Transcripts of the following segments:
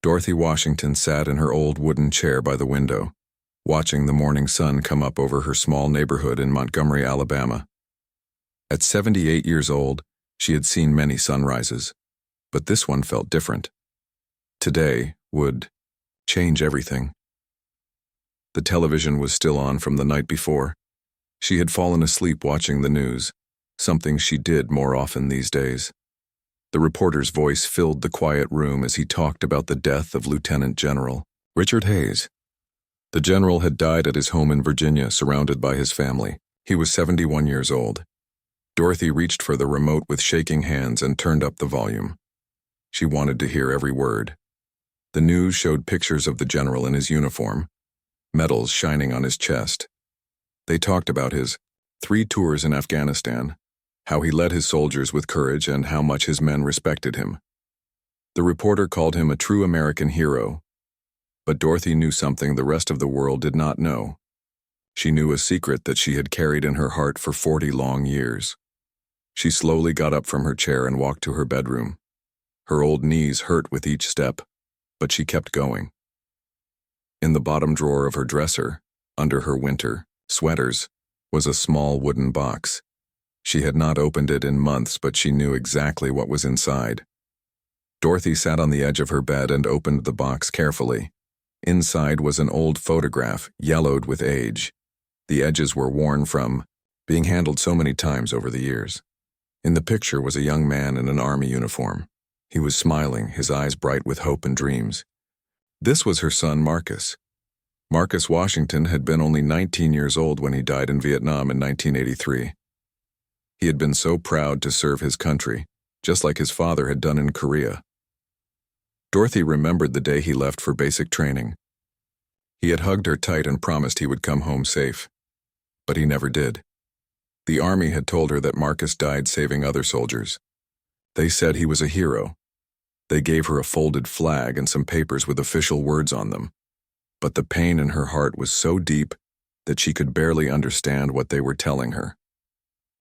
Dorothy Washington sat in her old wooden chair by the window, watching the morning sun come up over her small neighborhood in Montgomery, Alabama. At 78 years old, she had seen many sunrises, but this one felt different. Today would change everything. The television was still on from the night before. She had fallen asleep watching the news, something she did more often these days. The reporter's voice filled the quiet room as he talked about the death of Lieutenant General Richard Hayes. The general had died at his home in Virginia, surrounded by his family. He was 71 years old. Dorothy reached for the remote with shaking hands and turned up the volume. She wanted to hear every word. The news showed pictures of the general in his uniform, medals shining on his chest. They talked about his 3 tours in Afghanistan, how he led his soldiers with courage and how much his men respected him. The reporter called him a true American hero, but Dorothy knew something the rest of the world did not know. She knew a secret that she had carried in her heart for 40 long years. She slowly got up from her chair and walked to her bedroom. Her old knees hurt with each step, but she kept going. In the bottom drawer of her dresser, under her winter sweaters, was a small wooden box. She had not opened it in months, but she knew exactly what was inside. Dorothy sat on the edge of her bed and opened the box carefully. Inside was an old photograph, yellowed with age. The edges were worn from being handled so many times over the years. In the picture was a young man in an army uniform. He was smiling, his eyes bright with hope and dreams. This was her son, Marcus. Marcus Washington had been only 19 years old when he died in Vietnam in 1983. He had been so proud to serve his country, just like his father had done in Korea. Dorothy remembered the day he left for basic training. He had hugged her tight and promised he would come home safe. But he never did. The army had told her that Marcus died saving other soldiers. They said he was a hero. They gave her a folded flag and some papers with official words on them. But the pain in her heart was so deep that she could barely understand what they were telling her.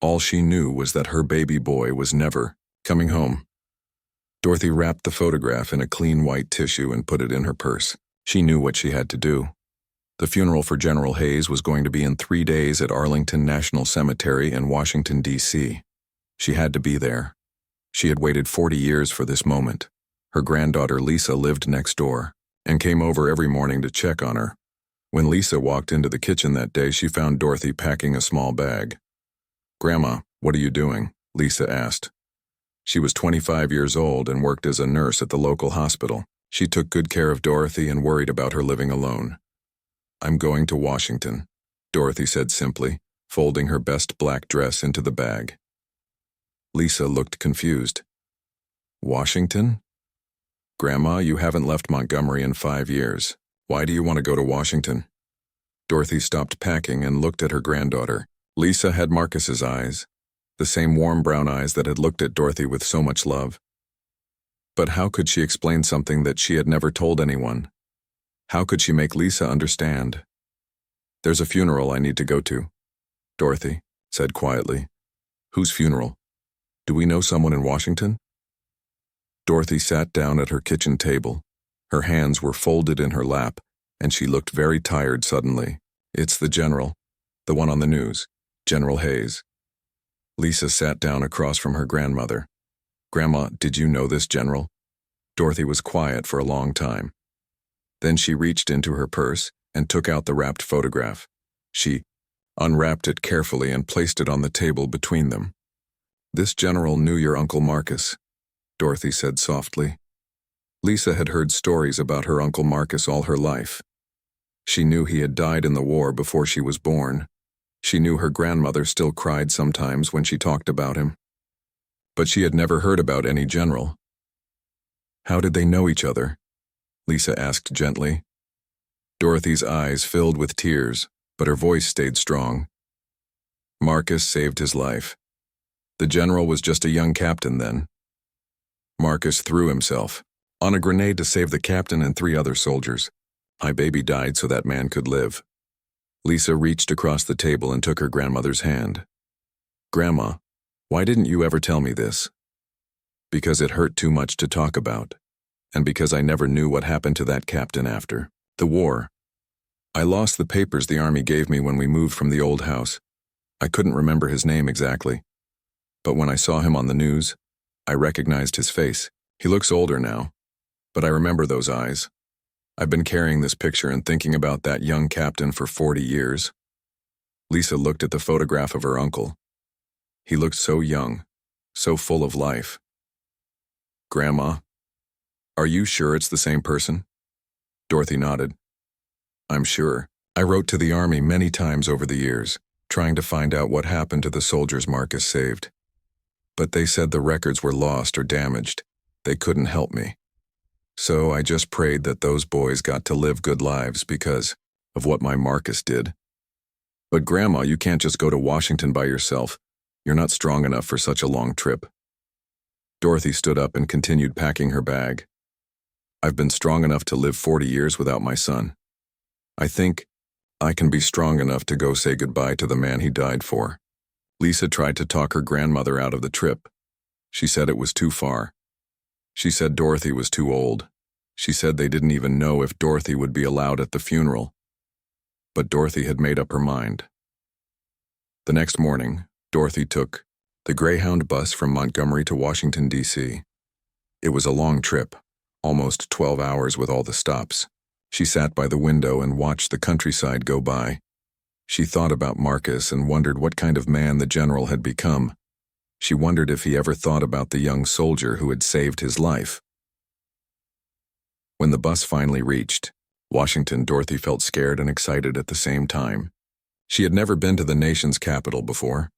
All she knew was that her baby boy was never coming home. Dorothy wrapped the photograph in a clean white tissue and put it in her purse. She knew what she had to do. The funeral for General Hayes was going to be in 3 days at Arlington National Cemetery in Washington, D.C. She had to be there. She had waited 40 years for this moment. Her granddaughter Lisa lived next door and came over every morning to check on her. When Lisa walked into the kitchen that day, she found Dorothy packing a small bag. "Grandma, what are you doing?" Lisa asked. She was 25 years old and worked as a nurse at the local hospital. She took good care of Dorothy and worried about her living alone. "I'm going to Washington," Dorothy said simply, folding her best black dress into the bag. Lisa looked confused. "Washington? Grandma, you haven't left Montgomery in 5 years. Why do you want to go to Washington?" Dorothy stopped packing and looked at her granddaughter. Lisa had Marcus's eyes, the same warm brown eyes that had looked at Dorothy with so much love. But how could she explain something that she had never told anyone? How could she make Lisa understand? "There's a funeral I need to go to," Dorothy said quietly. "Whose funeral? Do we know someone in Washington?" Dorothy sat down at her kitchen table. Her hands were folded in her lap, and she looked very tired suddenly. "It's the general, the one on the news, General Hayes." Lisa sat down across from her grandmother. "Grandma, did you know this general?" Dorothy was quiet for a long time. Then she reached into her purse and took out the wrapped photograph. She unwrapped it carefully and placed it on the table between them. "This general knew your Uncle Marcus," Dorothy said softly. Lisa had heard stories about her Uncle Marcus all her life. She knew he had died in the war before she was born. She knew her grandmother still cried sometimes when she talked about him. But she had never heard about any general. "How did they know each other?" Lisa asked gently. Dorothy's eyes filled with tears, but her voice stayed strong. "Marcus saved his life. The general was just a young captain then. Marcus threw himself on a grenade to save the captain and 3 other soldiers. My baby died so that man could live." Lisa reached across the table and took her grandmother's hand. "Grandma, why didn't you ever tell me this?" "Because it hurt too much to talk about. and because I never knew what happened to that captain after the war. I lost the papers the Army gave me when we moved from the old house. I couldn't remember his name exactly, but when I saw him on the news, I recognized his face. He looks older now, but I remember those eyes. I've been carrying this picture and thinking about that young captain for 40 years. Lisa looked at the photograph of her uncle. He looked so young, so full of life. Grandma, are you sure it's the same person? Dorothy nodded. I'm sure. I wrote to the Army many times over the years, trying to find out what happened to the soldiers Marcus saved. But they said the records were lost or damaged. They couldn't help me. So I just prayed that those boys got to live good lives because of what my Marcus did. But Grandma, you can't just go to Washington by yourself. You're not strong enough for such a long trip. Dorothy stood up and continued packing her bag. I've been strong enough to live 40 years without my son. I think I can be strong enough to go say goodbye to the man he died for. Lisa tried to talk her grandmother out of the trip. She said it was too far. She said Dorothy was too old. She said they didn't even know if Dorothy would be allowed at the funeral. But Dorothy had made up her mind. The next morning, Dorothy took the Greyhound bus from Montgomery to Washington, D.C. It was a long trip, almost 12 hours with all the stops. She sat by the window and watched the countryside go by. She thought about Marcus and wondered what kind of man the general had become. She wondered if he ever thought about the young soldier who had saved his life. When the bus finally reached Washington, Dorothy felt scared and excited at the same time. She had never been to the nation's capital before.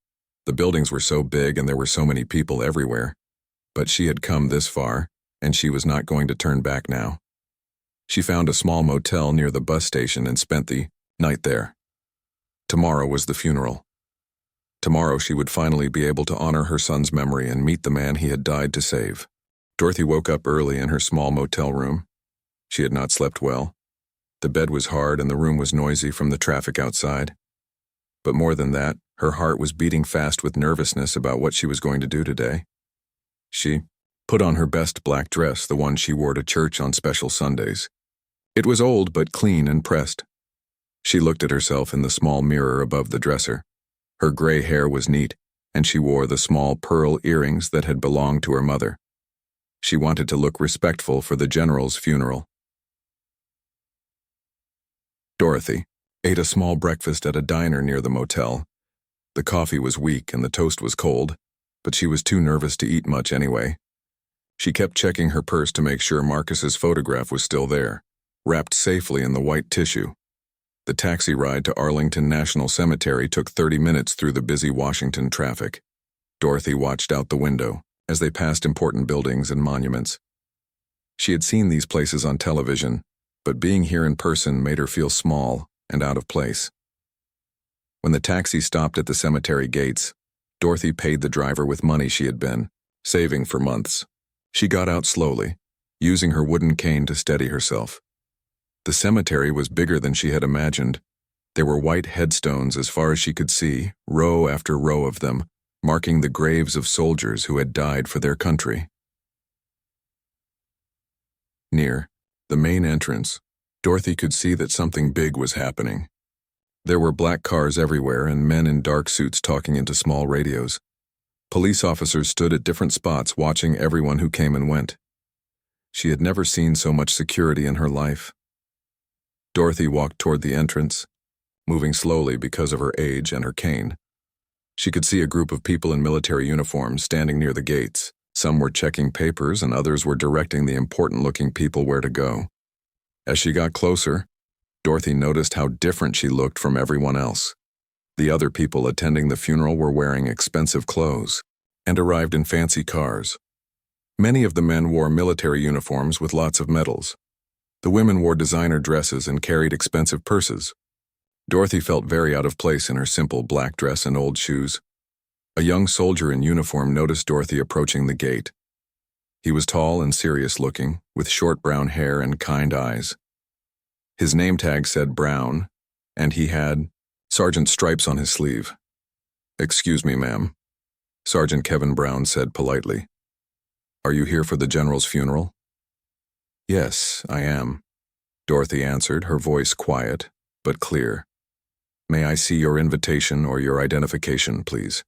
The buildings were so big and there were so many people everywhere. But she had come this far, and she was not going to turn back now. She found a small motel near the bus station and spent the night there. Tomorrow was the funeral. Tomorrow she would finally be able to honor her son's memory and meet the man he had died to save. Dorothy woke up early in her small motel room. She had not slept well. The bed was hard and the room was noisy from the traffic outside. But more than that, her heart was beating fast with nervousness about what she was going to do today. She put on her best black dress, the one she wore to church on special Sundays. It was old but clean and pressed. She looked at herself in the small mirror above the dresser. Her gray hair was neat, and she wore the small pearl earrings that had belonged to her mother. She wanted to look respectful for the general's funeral. Dorothy ate a small breakfast at a diner near the motel. The coffee was weak and the toast was cold, but she was too nervous to eat much anyway. She kept checking her purse to make sure Marcus's photograph was still there, wrapped safely in the white tissue. The taxi ride to Arlington National Cemetery took 30 minutes through the busy Washington traffic. Dorothy watched out the window as they passed important buildings and monuments. She had seen these places on television, but being here in person made her feel small and out of place. When the taxi stopped at the cemetery gates, Dorothy paid the driver with money she had been saving for months. She got out slowly, using her wooden cane to steady herself. The cemetery was bigger than she had imagined. There were white headstones as far as she could see, row after row of them, marking the graves of soldiers who had died for their country. Near the main entrance, Dorothy could see that something big was happening. There were black cars everywhere and men in dark suits talking into small radios. Police officers stood at different spots watching everyone who came and went. She had never seen so much security in her life. Dorothy walked toward the entrance, moving slowly because of her age and her cane. She could see a group of people in military uniforms standing near the gates. Some were checking papers and others were directing the important-looking people where to go. As she got closer, Dorothy noticed how different she looked from everyone else. The other people attending the funeral were wearing expensive clothes and arrived in fancy cars. Many of the men wore military uniforms with lots of medals. The women wore designer dresses and carried expensive purses. Dorothy felt very out of place in her simple black dress and old shoes. A young soldier in uniform noticed Dorothy approaching the gate. He was tall and serious-looking, with short brown hair and kind eyes. His name tag said Brown, and he had Sergeant stripes on his sleeve. "Excuse me, ma'am," Sergeant Kevin Brown said politely. "Are you here for the general's funeral?" Yes, I am, Dorothy answered, her voice quiet, but clear. May I see your invitation or your identification, please?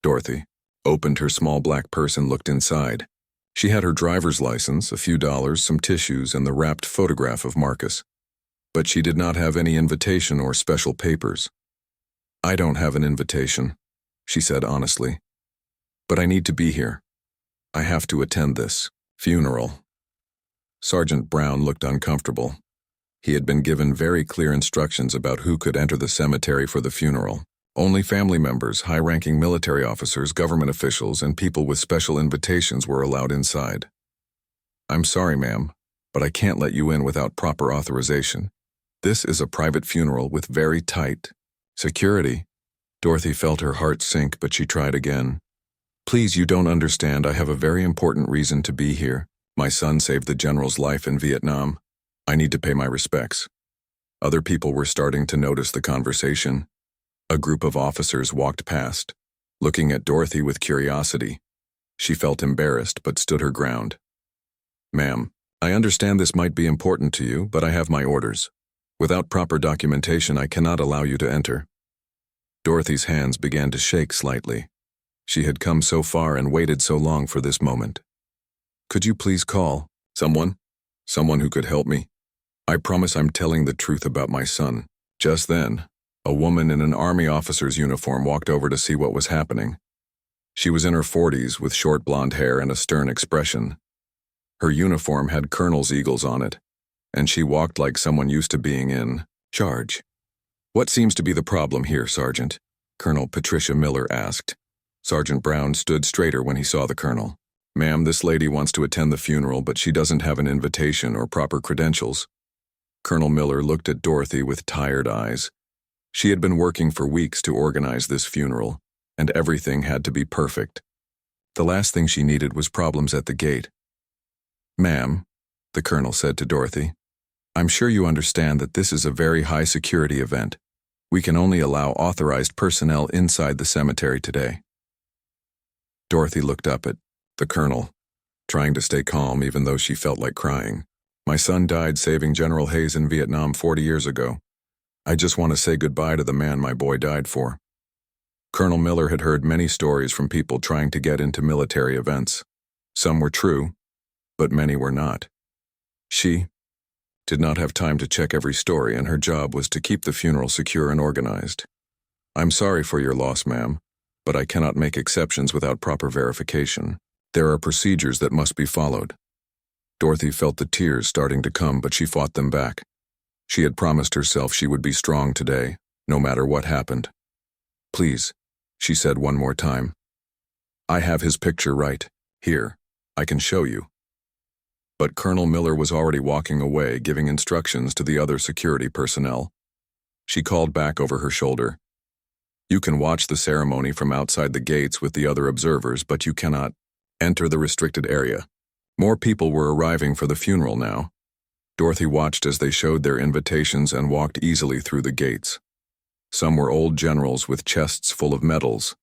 Dorothy opened her small black purse and looked inside. She had her driver's license, a few dollars, some tissues, and the wrapped photograph of Marcus. But she did not have any invitation or special papers. I don't have an invitation, she said honestly. But I need to be here. I have to attend this funeral. Sergeant Brown looked uncomfortable. He had been given very clear instructions about who could enter the cemetery for the funeral. Only family members, high-ranking military officers, government officials, and people with special invitations were allowed inside. I'm sorry, ma'am, but I can't let you in without proper authorization. This is a private funeral with very tight security. Dorothy felt her heart sink, but she tried again. Please, you don't understand. I have a very important reason to be here. My son saved the general's life in Vietnam. I need to pay my respects. Other people were starting to notice the conversation. A group of officers walked past, looking at Dorothy with curiosity. She felt embarrassed but stood her ground. Ma'am, I understand this might be important to you, but I have my orders. Without proper documentation, I cannot allow you to enter. Dorothy's hands began to shake slightly. She had come so far and waited so long for this moment. Could you please call someone who could help me? I promise I'm telling the truth about my son. Just then, a woman in an army officer's uniform walked over to see what was happening. She was in her 40s with short blonde hair and a stern expression. Her uniform had colonel's eagles on it, and she walked like someone used to being in charge. What seems to be the problem here, Sergeant? Colonel Patricia Miller asked. Sergeant Brown stood straighter when he saw the colonel. Ma'am, this lady wants to attend the funeral, but she doesn't have an invitation or proper credentials. Colonel Miller looked at Dorothy with tired eyes. She had been working for weeks to organize this funeral, and everything had to be perfect. The last thing she needed was problems at the gate. Ma'am, the colonel said to Dorothy, I'm sure you understand that this is a very high security event. We can only allow authorized personnel inside the cemetery today. Dorothy looked up at the colonel, trying to stay calm even though she felt like crying. My son died saving General Hayes in Vietnam 40 years ago. I just want to say goodbye to the man my boy died for. Colonel Miller had heard many stories from people trying to get into military events. Some were true, but many were not. She did not have time to check every story, and her job was to keep the funeral secure and organized. I'm sorry for your loss, ma'am, but I cannot make exceptions without proper verification. There are procedures that must be followed. Dorothy felt the tears starting to come, but she fought them back. She had promised herself she would be strong today, no matter what happened. Please, she said one more time. I have his picture right here. I can show you. But Colonel Miller was already walking away, giving instructions to the other security personnel. She called back over her shoulder. You can watch the ceremony from outside the gates with the other observers, but you cannot enter the restricted area. More people were arriving for the funeral now. Dorothy watched as they showed their invitations and walked easily through the gates. Some were old generals with chests full of medals.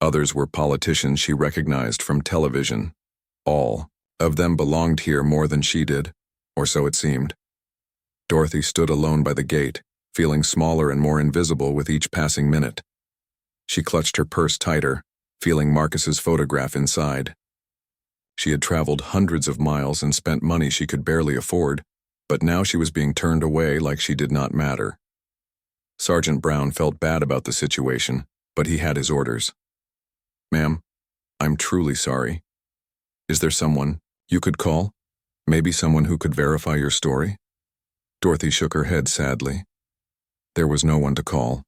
Others were politicians she recognized from television. All of them belonged here more than she did, or so it seemed. Dorothy stood alone by the gate, feeling smaller and more invisible with each passing minute. She clutched her purse tighter, feeling Marcus's photograph inside. She had traveled hundreds of miles and spent money she could barely afford, but now she was being turned away like she did not matter. Sergeant Brown felt bad about the situation, but he had his orders. Ma'am, I'm truly sorry. Is there someone you could call? Maybe someone who could verify your story? Dorothy shook her head sadly. There was no one to call.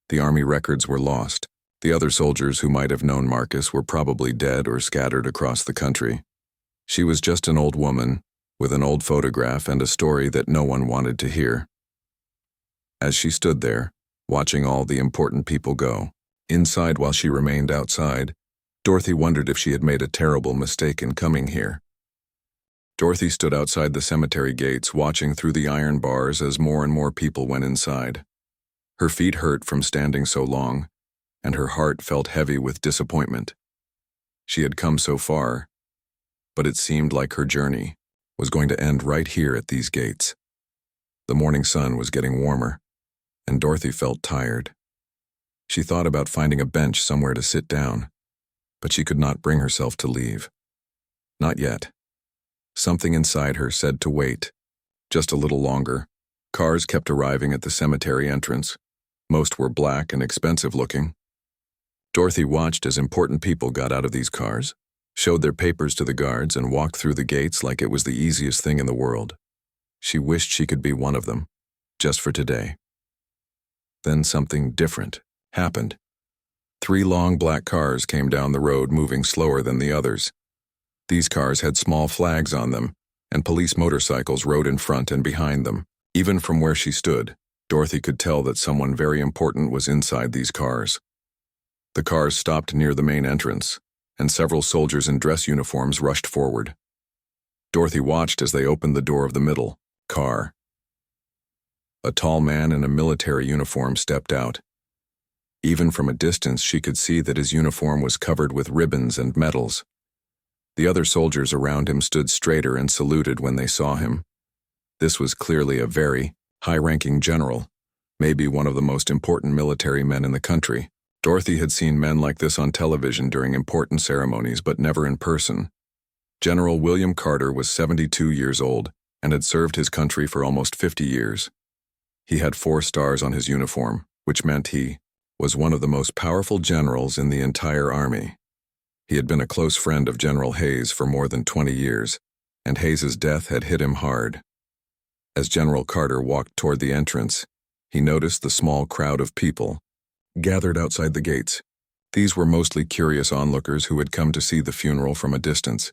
The army records were lost. The other soldiers who might have known Marcus were probably dead or scattered across the country. She was just an old woman, with an old photograph and a story that no one wanted to hear. As she stood there, watching all the important people go, inside while she remained outside, Dorothy wondered if she had made a terrible mistake in coming here. Dorothy stood outside the cemetery gates, watching through the iron bars as more and more people went inside. Her feet hurt from standing so long, and her heart felt heavy with disappointment. She had come so far, but it seemed like her journey was going to end right here at these gates. The morning sun was getting warmer, and Dorothy felt tired. She thought about finding a bench somewhere to sit down, but she could not bring herself to leave. Not yet. Something inside her said to wait, just a little longer. Cars kept arriving at the cemetery entrance. Most were black and expensive looking. Dorothy watched as important people got out of these cars, showed their papers to the guards, and walked through the gates like it was the easiest thing in the world. She wished she could be one of them, just for today. Then something different happened. 3 long black cars came down the road, moving slower than the others. These cars had small flags on them, and police motorcycles rode in front and behind them. Even from where she stood, Dorothy could tell that someone very important was inside these cars. The cars stopped near the main entrance, and several soldiers in dress uniforms rushed forward. Dorothy watched as they opened the door of the middle car. A tall man in a military uniform stepped out. Even from a distance, she could see that his uniform was covered with ribbons and medals. The other soldiers around him stood straighter and saluted when they saw him. This was clearly a very high-ranking general, maybe one of the most important military men in the country. Dorothy had seen men like this on television during important ceremonies, but never in person. General William Carter was 72 years old and had served his country for almost 50 years. He had 4 stars on his uniform, which meant he was one of the most powerful generals in the entire army. He had been a close friend of General Hayes for more than 20 years, and Hayes's death had hit him hard. As General Carter walked toward the entrance, he noticed the small crowd of people gathered outside the gates. These were mostly curious onlookers who had come to see the funeral from a distance.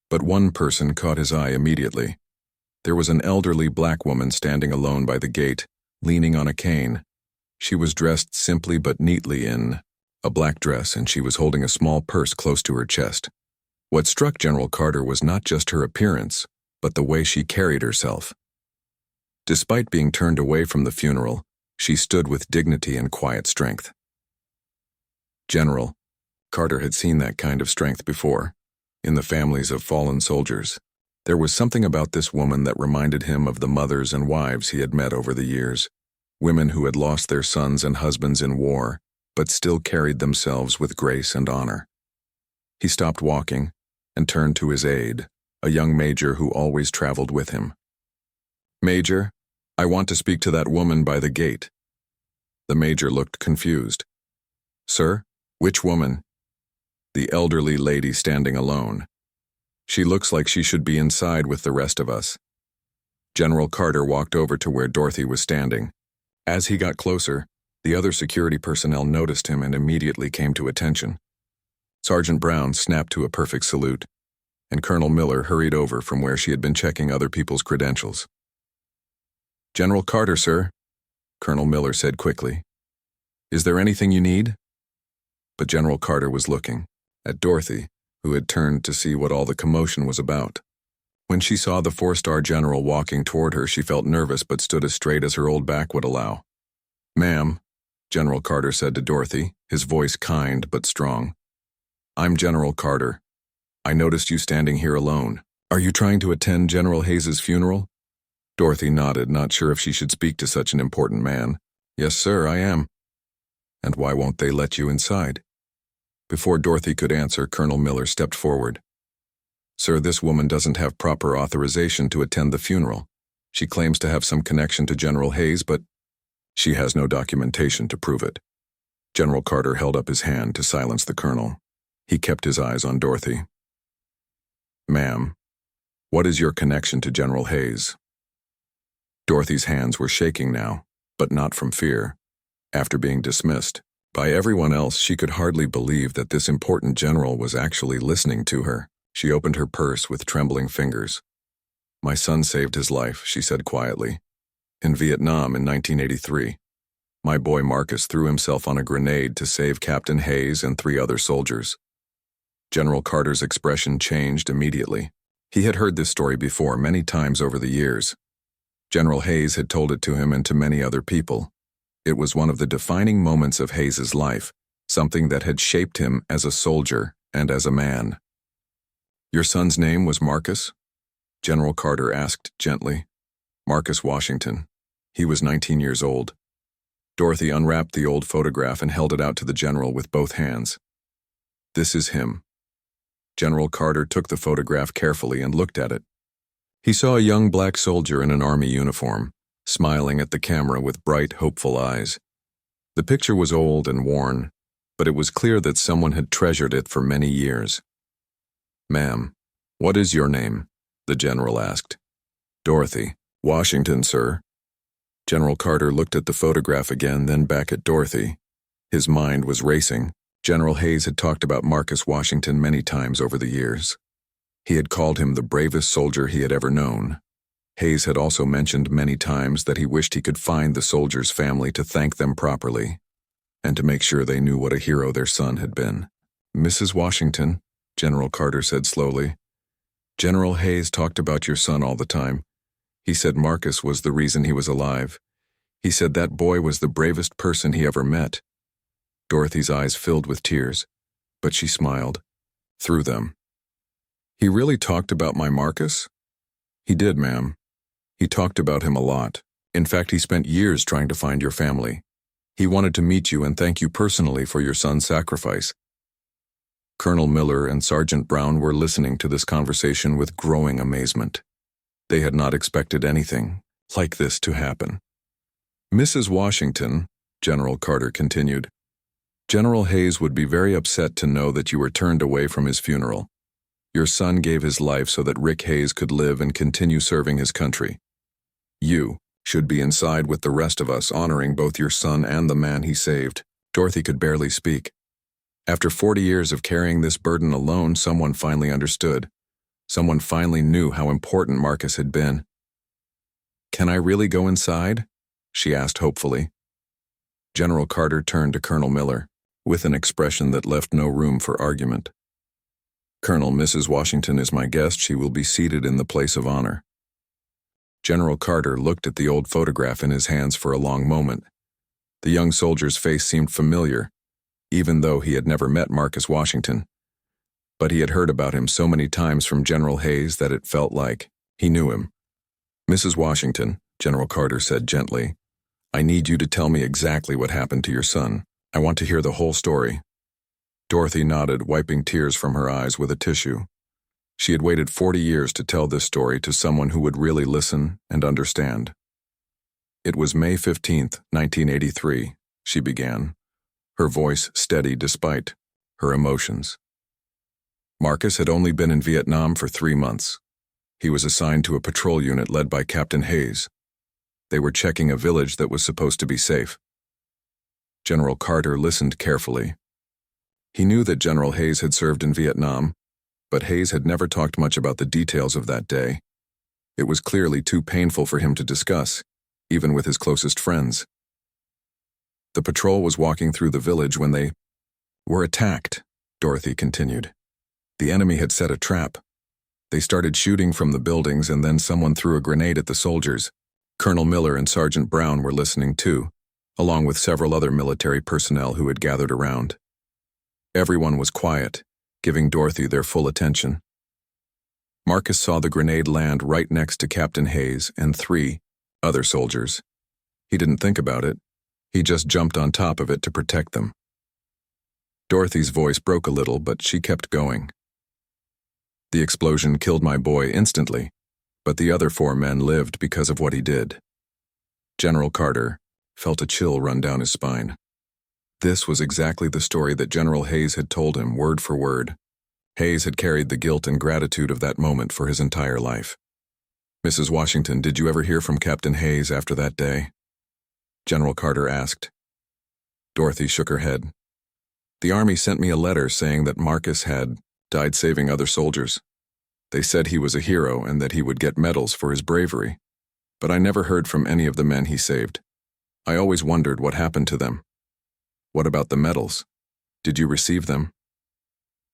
But one person caught his eye immediately. There was an elderly black woman standing alone by the gate, leaning on a cane. She was dressed simply but neatly in a black dress, and she was holding a small purse close to her chest. What struck General Carter was not just her appearance, but the way she carried herself. Despite being turned away from the funeral, she stood with dignity and quiet strength. General Carter had seen that kind of strength before, in the families of fallen soldiers. There was something about this woman that reminded him of the mothers and wives he had met over the years, women who had lost their sons and husbands in war, but still carried themselves with grace and honor. He stopped walking and turned to his aide, a young major who always traveled with him. "Major, I want to speak to that woman by the gate." The major looked confused. "Sir, which woman?" "The elderly lady standing alone. She looks like she should be inside with the rest of us." General Carter walked over to where Dorothy was standing. As he got closer, the other security personnel noticed him and immediately came to attention. Sergeant Brown snapped to a perfect salute, and Colonel Miller hurried over from where she had been checking other people's credentials. "General Carter, sir," Colonel Miller said quickly. "Is there anything you need?" But General Carter was looking at Dorothy, who had turned to see what all the commotion was about. When she saw the 4-star general walking toward her, she felt nervous but stood as straight as her old back would allow. "Ma'am," General Carter said to Dorothy, his voice kind but strong. "I'm General Carter. I noticed you standing here alone. Are you trying to attend General Hayes's funeral?" Dorothy nodded, not sure if she should speak to such an important man. "Yes, sir, I am." "And why won't they let you inside?" Before Dorothy could answer, Colonel Miller stepped forward. "Sir, this woman doesn't have proper authorization to attend the funeral. She claims to have some connection to General Hayes, but she has no documentation to prove it." General Carter held up his hand to silence the colonel. He kept his eyes on Dorothy. "Ma'am, what is your connection to General Hayes?" Dorothy's hands were shaking now, but not from fear. After being dismissed by everyone else, she could hardly believe that this important general was actually listening to her. She opened her purse with trembling fingers. "My son saved his life," she said quietly. "In Vietnam in 1983. My boy Marcus threw himself on a grenade to save Captain Hayes and 3 other soldiers." General Carter's expression changed immediately. He had heard this story before many times over the years. General Hayes had told it to him and to many other people. It was one of the defining moments of Hayes's life, something that had shaped him as a soldier and as a man. "Your son's name was Marcus?" General Carter asked gently. Marcus Washington. He was 19 years old. Dorothy unwrapped the old photograph and held it out to the general with both hands. This is him. General Carter took the photograph carefully and looked at it. He saw a young black soldier in an army uniform, smiling at the camera with bright, hopeful eyes. The picture was old and worn, but it was clear that someone had treasured it for many years. Ma'am, what is your name? The general asked. Dorothy. Washington, sir. General Carter looked at the photograph again, then back at Dorothy. His mind was racing. General Hayes had talked about Marcus Washington many times over the years. He had called him the bravest soldier he had ever known. Hayes had also mentioned many times that he wished he could find the soldier's family to thank them properly, and to make sure they knew what a hero their son had been. Mrs. Washington, General Carter said slowly, General Hayes talked about your son all the time. He said Marcus was the reason he was alive. He said that boy was the bravest person he ever met. Dorothy's eyes filled with tears, but she smiled, through them. He really talked about my Marcus? He did, ma'am. He talked about him a lot. In fact, he spent years trying to find your family. He wanted to meet you and thank you personally for your son's sacrifice. Colonel Miller and Sergeant Brown were listening to this conversation with growing amazement. They had not expected anything like this to happen. Mrs. Washington, General Carter continued, General Hayes would be very upset to know that you were turned away from his funeral. Your son gave his life so that Rick Hayes could live and continue serving his country. You should be inside with the rest of us, honoring both your son and the man he saved. Dorothy could barely speak. After 40 years of carrying this burden alone, someone finally understood. Someone finally knew how important Marcus had been. Can I really go inside? She asked hopefully. General Carter turned to Colonel Miller, with an expression that left no room for argument. Colonel, Mrs. Washington is my guest. She will be seated in the place of honor. General Carter looked at the old photograph in his hands for a long moment. The young soldier's face seemed familiar, even though he had never met Marcus Washington. But he had heard about him so many times from General Hayes that it felt like he knew him. Mrs. Washington, General Carter said gently, I need you to tell me exactly what happened to your son. I want to hear the whole story. Dorothy nodded, wiping tears from her eyes with a tissue. She had waited 40 years to tell this story to someone who would really listen and understand. It was May 15th, 1983, she began, her voice steady despite her emotions. Marcus had only been in Vietnam for 3 months. He was assigned to a patrol unit led by Captain Hayes. They were checking a village that was supposed to be safe. General Carter listened carefully. He knew that General Hayes had served in Vietnam, but Hayes had never talked much about the details of that day. It was clearly too painful for him to discuss, even with his closest friends. The patrol was walking through the village when they were attacked, Dorothy continued. The enemy had set a trap. They started shooting from the buildings and then someone threw a grenade at the soldiers. Colonel Miller and Sergeant Brown were listening too, along with several other military personnel who had gathered around. Everyone was quiet, giving Dorothy their full attention. Marcus saw the grenade land right next to Captain Hayes and 3 other soldiers. He didn't think about it. He just jumped on top of it to protect them. Dorothy's voice broke a little, but she kept going. The explosion killed my boy instantly, but the other 4 men lived because of what he did. General Carter felt a chill run down his spine. This was exactly the story that General Hayes had told him, word for word. Hayes had carried the guilt and gratitude of that moment for his entire life. Mrs. Washington, did you ever hear from Captain Hayes after that day? General Carter asked. Dorothy shook her head. The Army sent me a letter saying that Marcus had died saving other soldiers. They said he was a hero and that he would get medals for his bravery. But I never heard from any of the men he saved. I always wondered what happened to them. What about the medals? Did you receive them?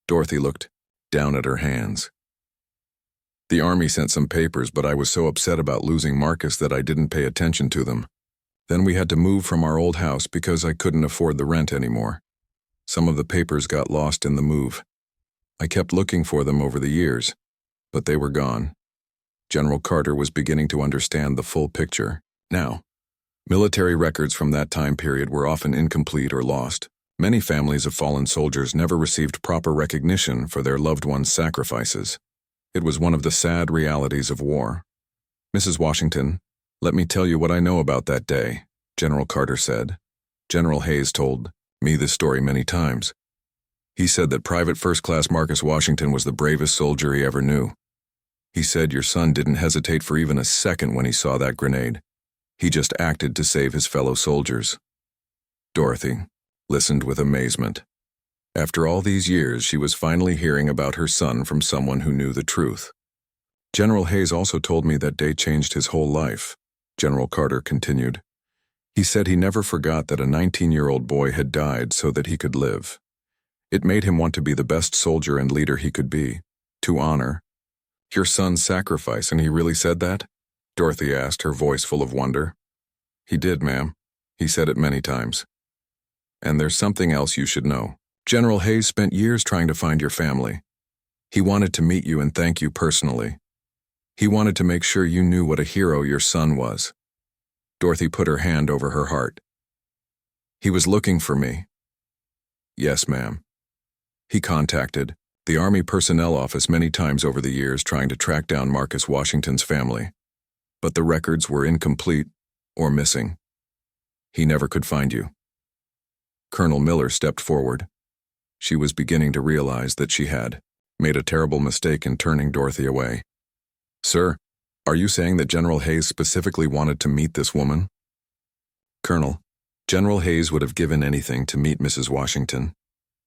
Dorothy looked down at her hands. The Army sent some papers, but I was so upset about losing Marcus that I didn't pay attention to them. Then we had to move from our old house because I couldn't afford the rent anymore. Some of the papers got lost in the move. I kept looking for them over the years, but they were gone. General Carter was beginning to understand the full picture. Now, military records from that time period were often incomplete or lost. Many families of fallen soldiers never received proper recognition for their loved ones' sacrifices. It was one of the sad realities of war. "Mrs. Washington, let me tell you what I know about that day," General Carter said. General Hayes told me this story many times. He said that Private First Class Marcus Washington was the bravest soldier he ever knew. He said your son didn't hesitate for even a second when he saw that grenade. He just acted to save his fellow soldiers. Dorothy listened with amazement. After all these years, she was finally hearing about her son from someone who knew the truth. "General Hayes also told me that day changed his whole life," General Carter continued. "He said he never forgot that a 19-year-old boy had died so that he could live. It made him want to be the best soldier and leader he could be, to honor." "Your son's sacrifice, and he really said that?" Dorothy asked, her voice full of wonder. "He did, ma'am. He said it many times. And there's something else you should know. General Hayes spent years trying to find your family. He wanted to meet you and thank you personally. He wanted to make sure you knew what a hero your son was." Dorothy put her hand over her heart. "He was looking for me." "Yes, ma'am. He contacted the Army Personnel Office many times over the years trying to track down Marcus Washington's family, but the records were incomplete or missing. He never could find you." Colonel Miller stepped forward. She was beginning to realize that she had made a terrible mistake in turning Dorothy away. "Sir, are you saying that General Hayes specifically wanted to meet this woman?" "Colonel, General Hayes would have given anything to meet Mrs. Washington.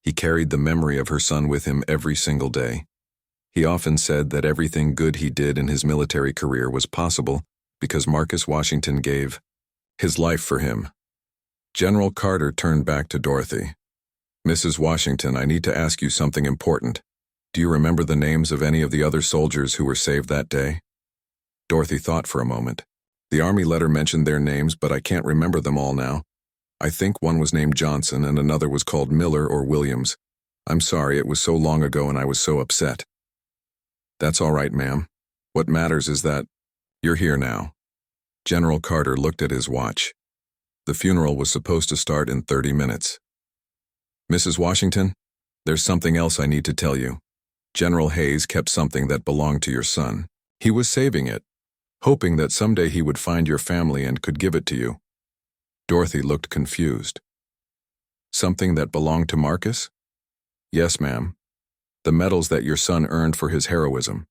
He carried the memory of her son with him every single day. He often said that everything good he did in his military career was possible because Marcus Washington gave his life for him." General Carter turned back to Dorothy. "Mrs. Washington, I need to ask you something important. Do you remember the names of any of the other soldiers who were saved that day?" Dorothy thought for a moment. "The Army letter mentioned their names, but I can't remember them all now. I think one was named Johnson and another was called Miller or Williams. I'm sorry, it was so long ago and I was so upset." "That's all right, ma'am. What matters is that you're here now." General Carter looked at his watch. The funeral was supposed to start in 30 minutes. "Mrs. Washington, there's something else I need to tell you. General Hayes kept something that belonged to your son. He was saving it, hoping that someday he would find your family and could give it to you." Dorothy looked confused. "Something that belonged to Marcus?" "Yes, ma'am. The medals that your son earned for his heroism.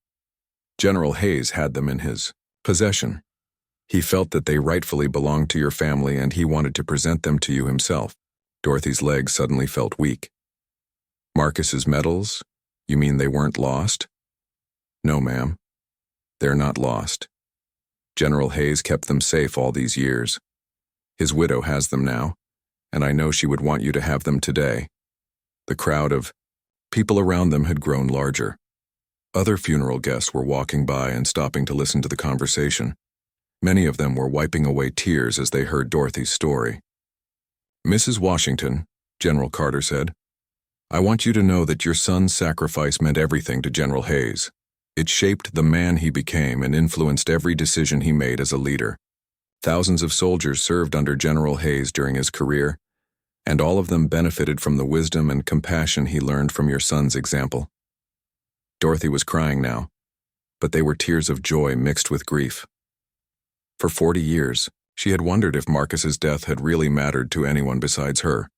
General Hayes had them in his possession. He felt that they rightfully belonged to your family and he wanted to present them to you himself." Dorothy's legs suddenly felt weak. "Marcus's medals? You mean they weren't lost?" "No, ma'am. They're not lost. General Hayes kept them safe all these years. His widow has them now, and I know she would want you to have them today." The crowd of people around them had grown larger. Other funeral guests were walking by and stopping to listen to the conversation. Many of them were wiping away tears as they heard Dorothy's story. "Mrs. Washington," General Carter said, "I want you to know that your son's sacrifice meant everything to General Hayes. It shaped the man he became and influenced every decision he made as a leader. Thousands of soldiers served under General Hayes during his career, and all of them benefited from the wisdom and compassion he learned from your son's example." Dorothy was crying now, but they were tears of joy mixed with grief. For 40 years, she had wondered if Marcus's death had really mattered to anyone besides her.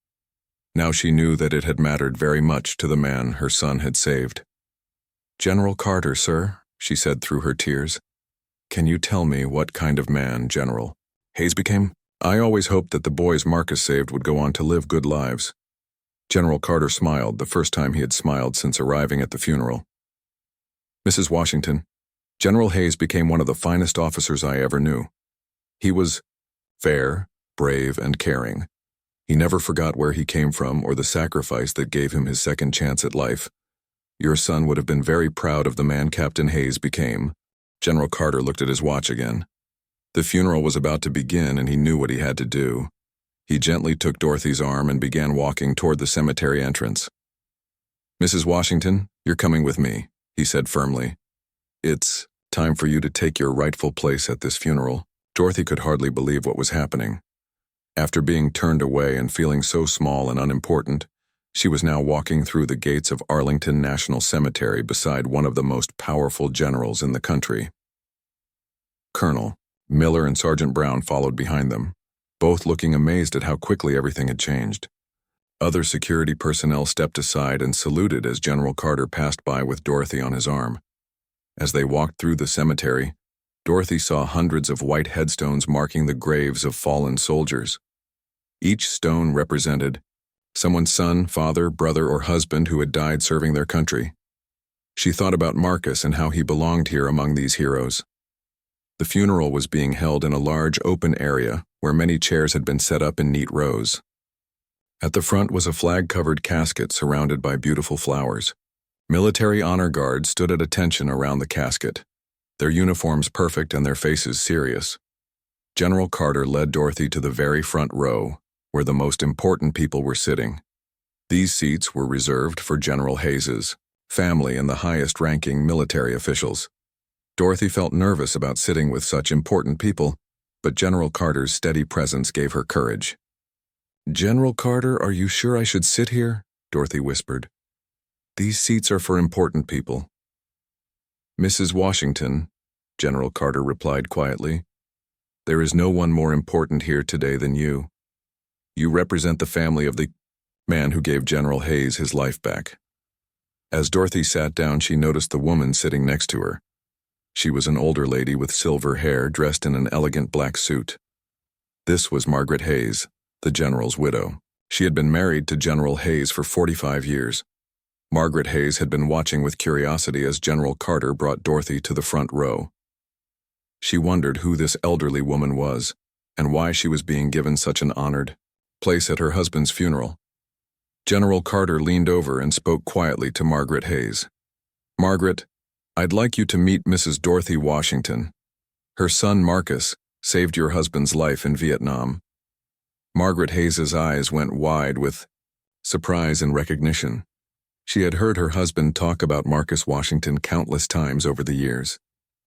Now she knew that it had mattered very much to the man her son had saved. "General Carter, sir," she said through her tears, "can you tell me what kind of man General Hayes became? I always hoped that the boys Marcus saved would go on to live good lives." General Carter smiled, the first time he had smiled since arriving at the funeral. "Mrs. Washington, General Hayes became one of the finest officers I ever knew. He was fair, brave, and caring. He never forgot where he came from or the sacrifice that gave him his second chance at life. Your son would have been very proud of the man Captain Hayes became." General Carter looked at his watch again. The funeral was about to begin and he knew what he had to do. He gently took Dorothy's arm and began walking toward the cemetery entrance. "Mrs. Washington, you're coming with me," he said firmly. "It's Time for you to take your rightful place at this funeral. Dorothy could hardly believe what was happening. After being turned away and feeling so small and unimportant, she was now walking through the gates of Arlington National Cemetery beside one of the most powerful generals in the country. Colonel Miller and Sergeant Brown followed behind them, both looking amazed at how quickly everything had changed. Other security personnel stepped aside and saluted as General Carter passed by with Dorothy on his arm. As they walked through the cemetery, Dorothy saw hundreds of white headstones marking the graves of fallen soldiers. Each stone represented someone's son, father, brother, or husband who had died serving their country. She thought about Marcus and how he belonged here among these heroes. The funeral was being held in a large open area where many chairs had been set up in neat rows. At the front was a flag-covered casket surrounded by beautiful flowers. Military honor guards stood at attention around the casket, their uniforms perfect and their faces serious. General Carter led Dorothy to the very front row, where the most important people were sitting. These seats were reserved for General Hayes's family and the highest-ranking military officials. Dorothy felt nervous about sitting with such important people, but General Carter's steady presence gave her courage. "General Carter, are you sure I should sit here?" Dorothy whispered. "These seats are for important people." "Mrs. Washington," General Carter replied quietly, "there is no one more important here today than you. You represent the family of the man who gave General Hayes his life back." As Dorothy sat down, she noticed the woman sitting next to her. She was an older lady with silver hair, dressed in an elegant black suit. This was Margaret Hayes, the general's widow. She had been married to General Hayes for 45 years. Margaret Hayes had been watching with curiosity as General Carter brought Dorothy to the front row. She wondered who this elderly woman was, and why she was being given such an honored place at her husband's funeral. General Carter leaned over and spoke quietly to Margaret Hayes. "Margaret, I'd like you to meet Mrs. Dorothy Washington. Her son Marcus saved your husband's life in Vietnam." Margaret Hayes's eyes went wide with surprise and recognition. She had heard her husband talk about Marcus Washington countless times over the years.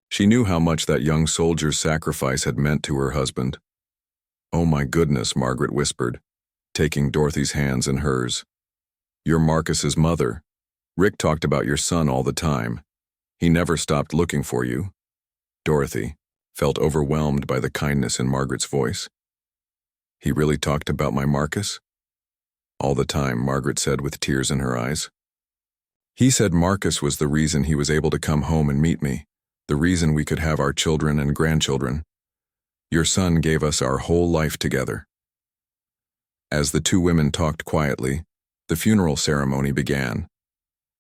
She knew how much that young soldier's sacrifice had meant to her husband. "Oh my goodness," Margaret whispered, taking Dorothy's hands in hers. "You're Marcus's mother. Rick talked about your son all the time. He never stopped looking for you." Dorothy felt overwhelmed by the kindness in Margaret's voice. "He really talked about my Marcus?" "All the time," Margaret said with tears in her eyes. "He said Marcus was the reason he was able to come home and meet me, the reason we could have our children and grandchildren. Your son gave us our whole life together." As the two women talked quietly, the funeral ceremony began.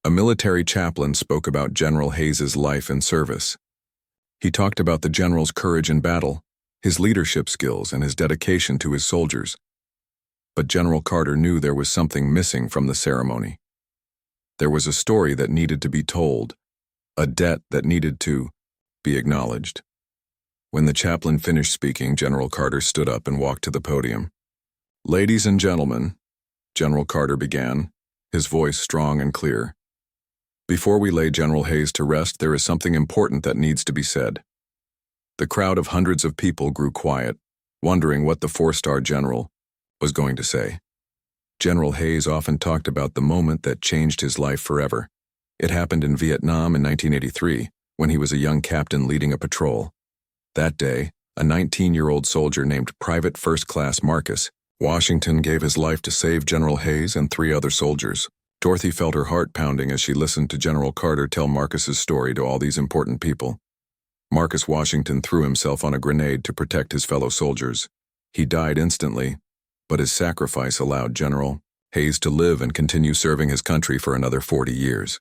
A military chaplain spoke about General Hayes's life and service. He talked about the general's courage in battle, his leadership skills, and his dedication to his soldiers. But General Carter knew there was something missing from the ceremony. There was a story that needed to be told, a debt that needed to be acknowledged. When the chaplain finished speaking, General Carter stood up and walked to the podium. "Ladies and gentlemen," General Carter began, his voice strong and clear. "Before we lay General Hayes to rest, there is something important that needs to be said." The crowd of hundreds of people grew quiet, wondering what the four-star general was going to say. General Hayes often talked about the moment that changed his life forever. It happened in Vietnam in 1983, when he was a young captain leading a patrol. That day, a 19-year-old soldier named Private First Class Marcus Washington gave his life to save General Hayes and 3 other soldiers. Dorothy felt her heart pounding as she listened to General Carter tell Marcus's story to all these important people. Marcus Washington threw himself on a grenade to protect his fellow soldiers. He died instantly, but his sacrifice allowed General Hayes to live and continue serving his country for another 40 years.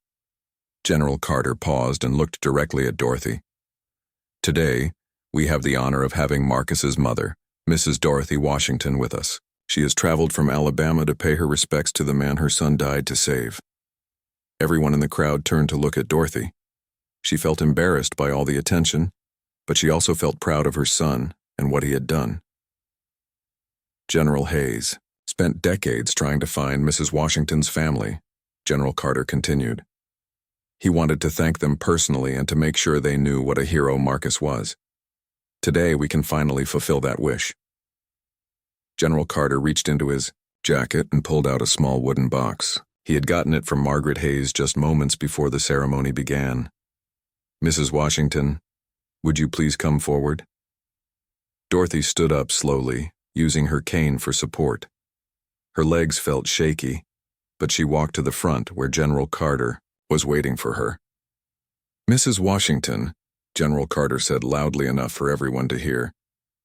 General Carter paused and looked directly at Dorothy. "Today, we have the honor of having Marcus's mother, Mrs. Dorothy Washington, with us. She has traveled from Alabama to pay her respects to the man her son died to save." Everyone in the crowd turned to look at Dorothy. She felt embarrassed by all the attention, but she also felt proud of her son and what he had done. General Hayes spent decades trying to find Mrs. Washington's family, General Carter continued. He wanted to thank them personally and to make sure they knew what a hero Marcus was. Today, we can finally fulfill that wish. General Carter reached into his jacket and pulled out a small wooden box. He had gotten it from Margaret Hayes just moments before the ceremony began. "Mrs. Washington, would you please come forward?" Dorothy stood up slowly, using her cane for support. Her legs felt shaky, but she walked to the front where General Carter was waiting for her. "Mrs. Washington," General Carter said loudly enough for everyone to hear,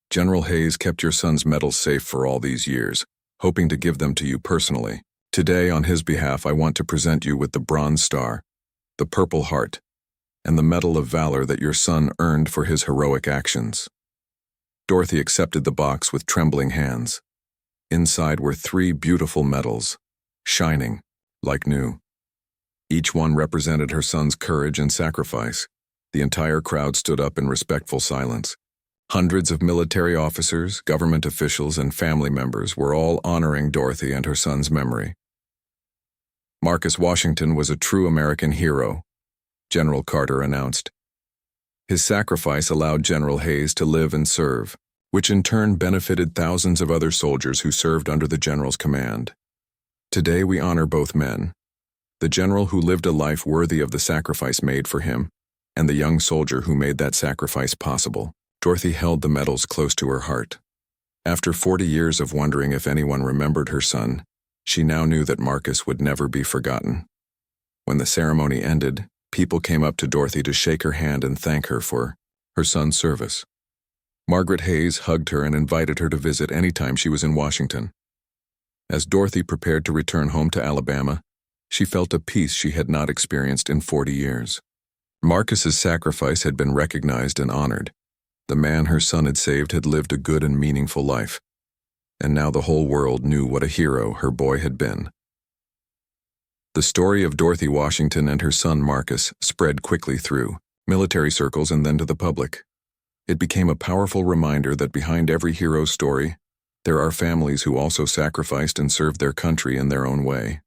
"General Hayes kept your son's medals safe for all these years, hoping to give them to you personally. Today, on his behalf, I want to present you with the Bronze Star, the Purple Heart, and the Medal of Valor that your son earned for his heroic actions." Dorothy accepted the box with trembling hands. Inside were 3 beautiful medals, shining like new. Each one represented her son's courage and sacrifice. The entire crowd stood up in respectful silence. Hundreds of military officers, government officials, and family members were all honoring Dorothy and her son's memory. Marcus Washington was a true American hero, General Carter announced. His sacrifice allowed General Hayes to live and serve, which in turn benefited thousands of other soldiers who served under the general's command. Today we honor both men, the general who lived a life worthy of the sacrifice made for him, and the young soldier who made that sacrifice possible. Dorothy held the medals close to her heart. After 40 years of wondering if anyone remembered her son, she now knew that Marcus would never be forgotten. When the ceremony ended, people came up to Dorothy to shake her hand and thank her for her son's service. Margaret Hayes hugged her and invited her to visit anytime she was in Washington. As Dorothy prepared to return home to Alabama, she felt a peace she had not experienced in 40 years. Marcus's sacrifice had been recognized and honored. The man her son had saved had lived a good and meaningful life, and now the whole world knew what a hero her boy had been. The story of Dorothy Washington and her son Marcus spread quickly through military circles and then to the public. It became a powerful reminder that behind every hero's story, there are families who also sacrificed and served their country in their own way.